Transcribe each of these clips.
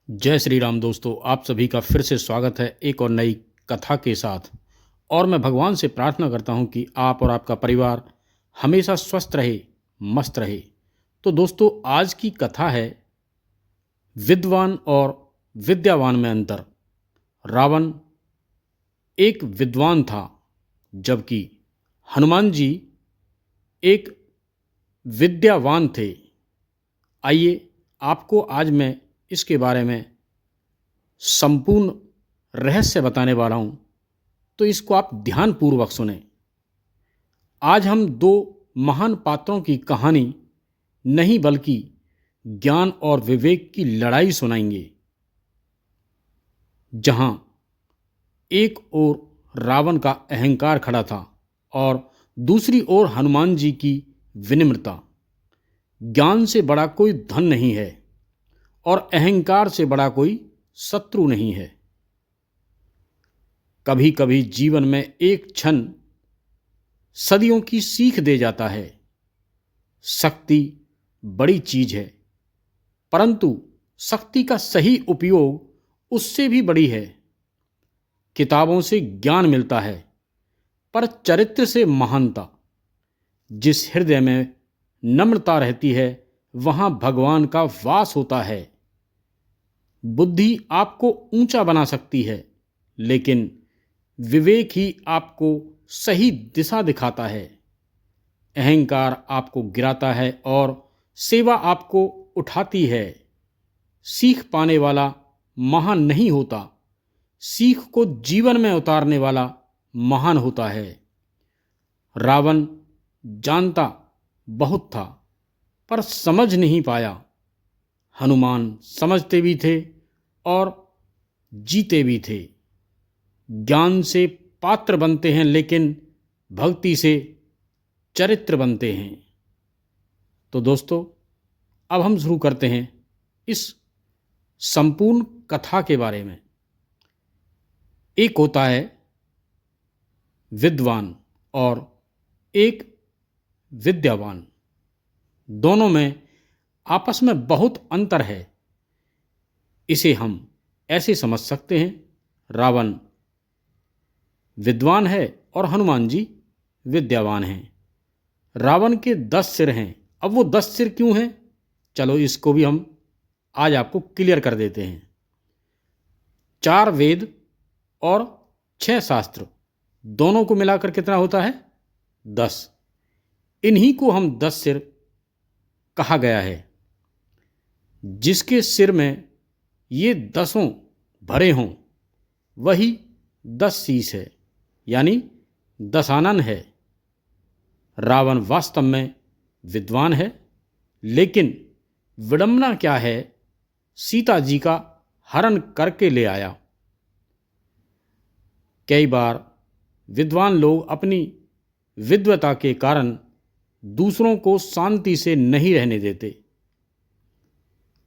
जय श्री राम दोस्तों, आप सभी का फिर से स्वागत है एक और नई कथा के साथ। और मैं भगवान से प्रार्थना करता हूं कि आप और आपका परिवार हमेशा स्वस्थ रहे, मस्त रहे। तो दोस्तों, आज की कथा है विद्वान और विद्यावान में अंतर। रावण एक विद्वान था, जबकि हनुमान जी एक विद्यावान थे। आइए, आपको आज मैं इसके बारे में संपूर्ण रहस्य बताने वाला हूं, तो इसको आप ध्यानपूर्वक सुने। आज हम दो महान पात्रों की कहानी नहीं बल्कि ज्ञान और विवेक की लड़ाई सुनाएंगे। जहां एक ओर रावण का अहंकार खड़ा था और दूसरी ओर हनुमान जी की विनम्रता। ज्ञान से बड़ा कोई धन नहीं है और अहंकार से बड़ा कोई शत्रु नहीं है। कभी कभी जीवन में एक क्षण सदियों की सीख दे जाता है। शक्ति बड़ी चीज है, परंतु शक्ति का सही उपयोग उससे भी बड़ी है। किताबों से ज्ञान मिलता है, पर चरित्र से महानता। जिस हृदय में नम्रता रहती है, वहां भगवान का वास होता है। बुद्धि आपको ऊंचा बना सकती है, लेकिन विवेक ही आपको सही दिशा दिखाता है। अहंकार आपको गिराता है और सेवा आपको उठाती है। सीख पाने वाला महान नहीं होता, सीख को जीवन में उतारने वाला महान होता है। रावण जानता बहुत था, पर समझ नहीं पाया। हनुमान समझते भी थे और जीते भी थे। ज्ञान से पात्र बनते हैं, लेकिन भक्ति से चरित्र बनते हैं। तो दोस्तों, अब हम शुरू करते हैं इस संपूर्ण कथा के बारे में। एक होता है विद्वान और एक विद्यावान। दोनों में आपस में बहुत अंतर है। इसे हम ऐसे समझ सकते हैं, रावण विद्वान है और हनुमान जी विद्यावान हैं। रावण के 10 सिर हैं। अब वो 10 सिर क्यों हैं, चलो इसको भी हम आज आपको क्लियर कर देते हैं। 4 वेद और 6 शास्त्र, दोनों को मिलाकर कितना होता है? 10। इन्हीं को हम 10 सिर कहा गया है। जिसके सिर में ये 10 भरे हों, वही 10 शीश है, यानी दशानन है। रावण वास्तव में विद्वान है, लेकिन विडंबना क्या है, सीता जी का हरण करके ले आया। कई बार विद्वान लोग अपनी विद्वता के कारण दूसरों को शांति से नहीं रहने देते।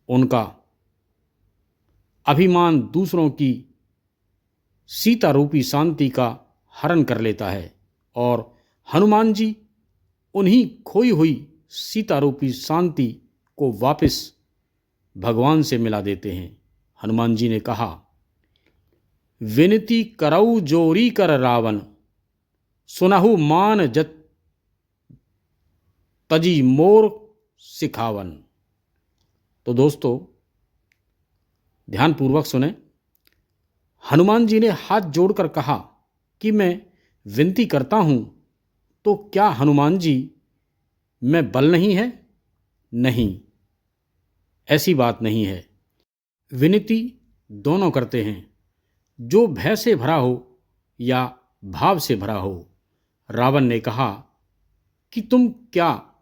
उनका अभिमान दूसरों की सीता रूपी शांति का हरण कर लेता है, और हनुमान जी उन्हीं खोई हुई सीता रूपी शांति को वापस भगवान से मिला देते हैं। हनुमान जी ने कहा, विनती करऊ जोरी कर रावण, सुनहु मान जत तजी मोर सिखावन। तो दोस्तों, ध्यानपूर्वक सुने। हनुमान जी ने हाथ जोड़कर कहा कि मैं विनती करता हूं, तो क्या हनुमान जी में बल नहीं है? नहीं, ऐसी बात नहीं है। विनती दोनों करते हैं, जो भय से भरा हो या भाव से भरा हो। रावण ने कहा कि तुम क्या,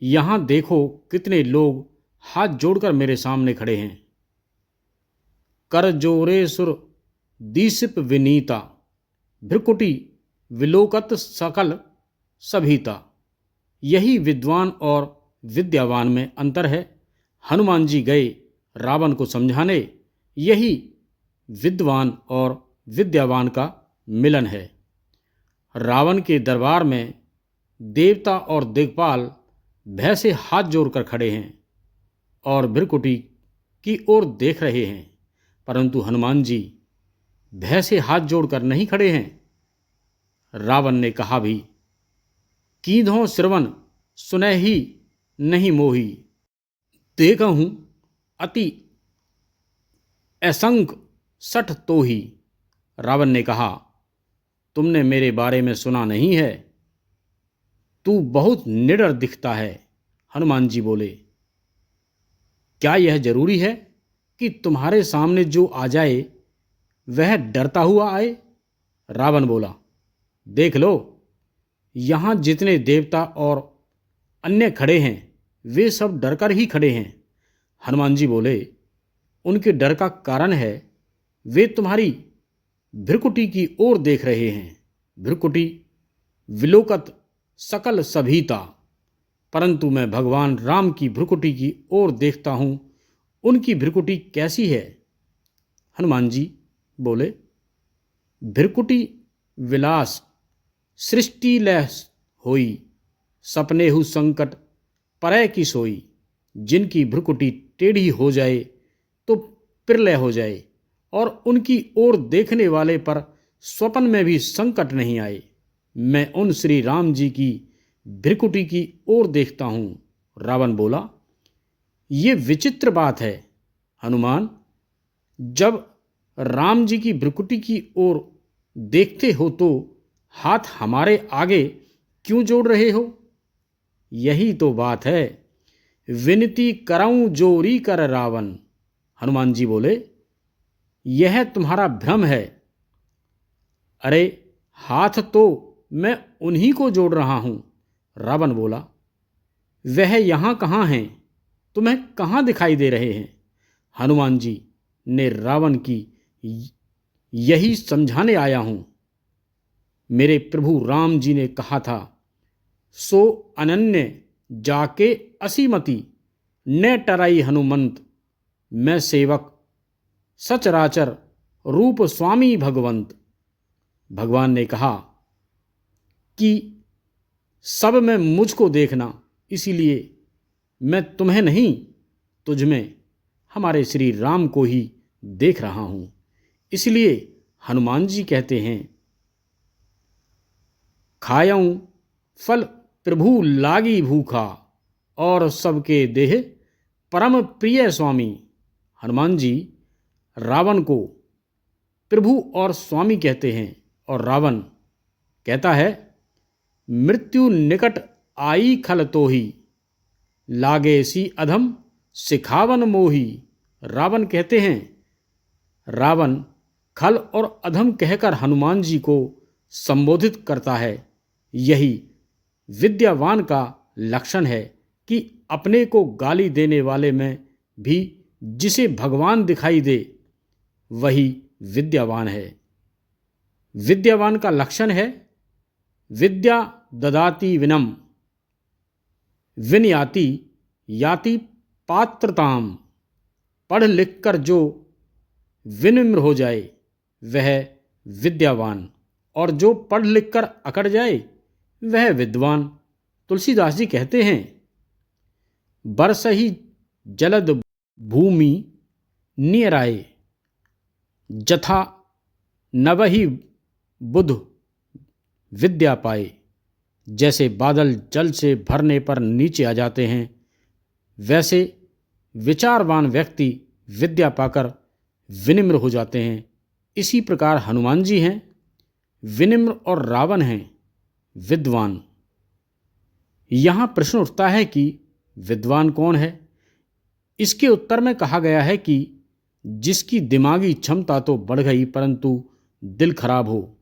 यहां देखो कितने लोग हाथ जोड़कर मेरे सामने खड़े हैं। कर जोरे सुर दीसिप विनीता, भ्रकुटी विलोकत सकल सभीता। यही विद्वान और विद्यावान में अंतर है। हनुमान जी गए रावण को समझाने। यही विद्वान और विद्यावान का मिलन है। रावण के दरबार में देवता और दिक्पाल भय से हाथ जोड़कर खड़े हैं, और भ्रकुटी की ओर देख रहे हैं, परंतु हनुमान जी भय से हाथ जोड़कर नहीं खड़े हैं। रावण ने कहा भी, कीधों श्रवण सुनहि ही नहीं मोही, देखहूं अति असंख सठ तो ही। रावण ने कहा, तुमने मेरे बारे में सुना नहीं है, तू बहुत निडर दिखता है। हनुमान जी बोले, क्या यह जरूरी है कि तुम्हारे सामने जो आ जाए वह डरता हुआ आए? रावण बोला, देख लो, यहाँ जितने देवता और अन्य खड़े हैं वे सब डरकर ही खड़े हैं। हनुमान जी बोले, उनके डर का कारण है वे तुम्हारी भ्रिकुटी की ओर देख रहे हैं। भ्रिकुटी विलोकत सकल सभीता, परंतु मैं भगवान राम की भ्रिकुटी की ओर देखता हूं। उनकी भ्रिकुटी कैसी है? हनुमान जी बोले, भ्रिकुटी विलास सृष्टि लय होई, सपनेहु संकट परय की सोई। जिनकी भ्रिकुटी टेढ़ी हो जाए तो प्रलय हो जाए, और उनकी ओर देखने वाले पर स्वप्न में भी संकट नहीं आए। मैं उन श्री राम जी की भ्रिकुटी की ओर देखता हूं। रावण बोला, ये विचित्र बात है हनुमान, जब राम जी की भ्रिकुटी की ओर देखते हो तो हाथ हमारे आगे क्यों जोड़ रहे हो? यही तो बात है, विनती करऊं जोरी कर रावण। हनुमान जी बोले, यह तुम्हारा भ्रम है। अरे हाथ तो मैं उन्हीं को जोड़ रहा हूं। रावण बोला, वह यहां कहां हैं? तुम्हें कहां दिखाई दे रहे हैं? हनुमान जी ने रावण की यही समझाने आया हूं। मेरे प्रभु राम जी ने कहा था, सो अनन्य जाके असीमति, न टराई हनुमंत, मैं सेवक सचराचर रूप स्वामी भगवंत। भगवान ने कहा कि सब में मुझको देखना, इसीलिए मैं तुम्हें नहीं, तुझमें हमारे श्री राम को ही देख रहा हूं। इसलिए हनुमान जी कहते हैं, खायऊं फल प्रभु लागी भूखा, और सबके देह परम प्रिय स्वामी। हनुमान जी रावण को प्रभु और स्वामी कहते हैं, और रावण कहता है, मृत्यु निकट आई खल तो ही, लागे सी अधम सिखावन मोही। रावण कहते हैं, रावण खल और अधम कहकर हनुमान जी को संबोधित करता है। यही विद्यावान का लक्षण है कि अपने को गाली देने वाले में भी जिसे भगवान दिखाई दे वही विद्यावान है। विद्यावान का लक्षण है, विद्या ददाति विनम, विनयाति याति पात्रताम। पढ़ लिख कर जो विनम्र हो जाए वह विद्यावान, और जो पढ़ लिख कर अकड़ जाए वह विद्वान। तुलसीदास जी कहते हैं, बरसहि जलद भूमि नियराए, जथा नवहि बुध विद्या पाए। जैसे बादल जल से भरने पर नीचे आ जाते हैं, वैसे विचारवान व्यक्ति विद्या पाकर विनम्र हो जाते हैं। इसी प्रकार हनुमान जी हैं विनम्र, और रावण हैं विद्वान। यहाँ प्रश्न उठता है कि विद्वान कौन है? इसके उत्तर में कहा गया है कि जिसकी दिमागी क्षमता तो बढ़ गई, परंतु दिल खराब हो,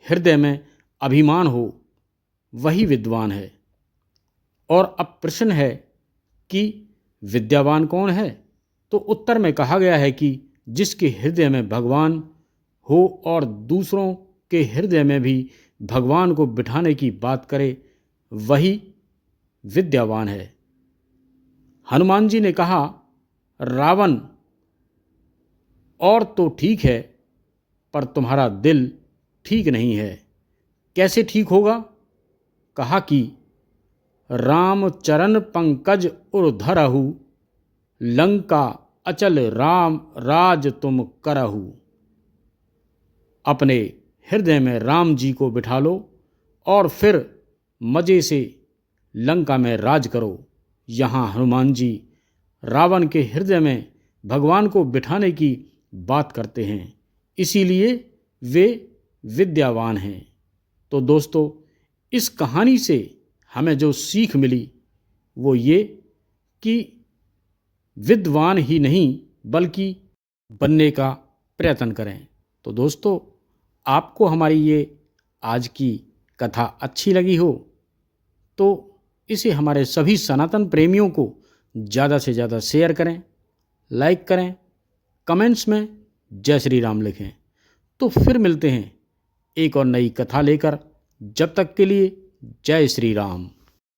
हृदय में अभिमान हो, वही विद्वान है। और अब प्रश्न है कि विद्यावान कौन है? तो उत्तर में कहा गया है कि जिसके हृदय में भगवान हो और दूसरों के हृदय में भी भगवान को बिठाने की बात करे, वही विद्यावान है। हनुमान जी ने कहा, रावण और तो ठीक है, पर तुम्हारा दिल ठीक नहीं है। कैसे ठीक होगा? कहा कि राम चरण पंकज उर धरहु, लंका अचल राम राज तुम करहु। अपने हृदय में राम जी को बिठा लो और फिर मज़े से लंका में राज करो। यहाँ हनुमान जी रावण के हृदय में भगवान को बिठाने की बात करते हैं, इसीलिए वे विद्यावान हैं। तो दोस्तों, इस कहानी से हमें जो सीख मिली वो ये कि विद्वान ही नहीं बल्कि बनने का प्रयत्न करें। तो दोस्तों, आपको हमारी ये आज की कथा अच्छी लगी हो तो इसे हमारे सभी सनातन प्रेमियों को ज़्यादा से ज़्यादा शेयर करें, लाइक करें, कमेंट्स में जय श्री राम लिखें। तो फिर मिलते हैं एक और नई कथा लेकर। जब तक के लिए जय श्री राम।